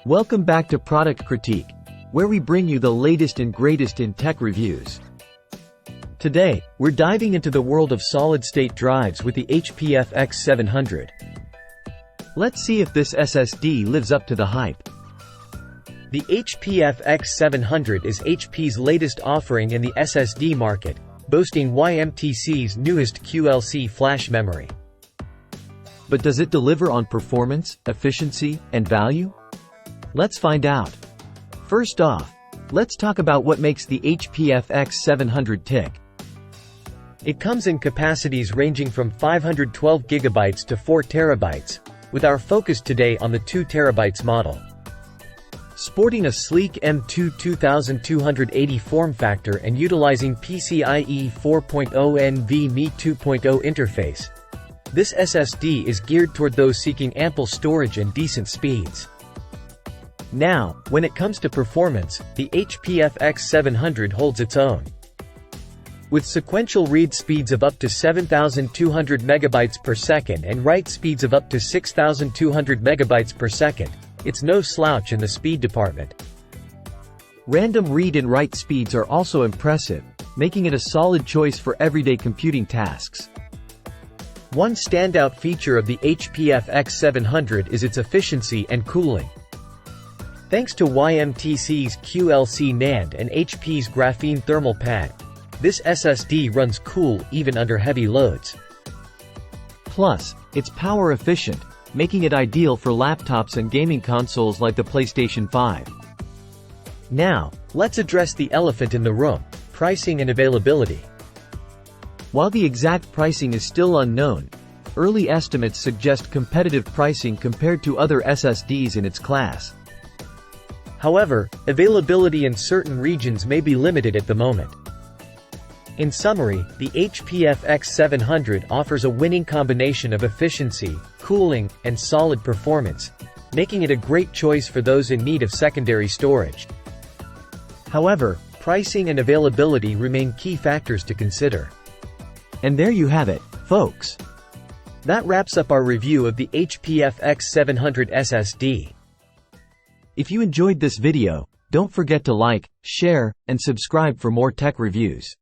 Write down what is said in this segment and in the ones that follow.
Welcome back to Product Critique, where we bring you the latest and greatest in tech reviews. Today, we're diving into the world of solid-state drives with the HP FX700. Let's see if this SSD lives up to the hype. The HP FX700 is HP's latest offering in the SSD market, boasting YMTC's newest QLC flash memory. But does it deliver on performance, efficiency, and value? Let's find out. First off, let's talk about what makes the HP FX700 tick. It comes in capacities ranging from 512GB to 4TB, with our focus today on the 2TB model. Sporting a sleek M2 2280 form factor and utilizing PCIe 4.0 NVMe 2.0 interface, this SSD is geared toward those seeking ample storage and decent speeds. Now, when it comes to performance, the HP FX700 holds its own. With sequential read speeds of up to 7,200 MB per second and write speeds of up to 6,200 MB per second, it's no slouch in the speed department. Random read and write speeds are also impressive, making it a solid choice for everyday computing tasks. One standout feature of the HP FX700 is its efficiency and cooling. Thanks to YMTC's QLC NAND and HP's graphene thermal pad, this SSD runs cool even under heavy loads. Plus, it's power efficient, making it ideal for laptops and gaming consoles like the PlayStation 5. Now, let's address the elephant in the room: pricing and availability. While the exact pricing is still unknown, early estimates suggest competitive pricing compared to other SSDs in its class. However, availability in certain regions may be limited at the moment. In summary, the HP FX700 offers a winning combination of efficiency, cooling, and solid performance, making it a great choice for those in need of secondary storage. However, pricing and availability remain key factors to consider. And there you have it, folks. That wraps up our review of the HP FX700 SSD. If you enjoyed this video, don't forget to like, share, and subscribe for more tech reviews.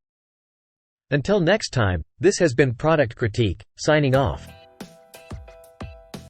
Until next time, this has been Product Critique, signing off.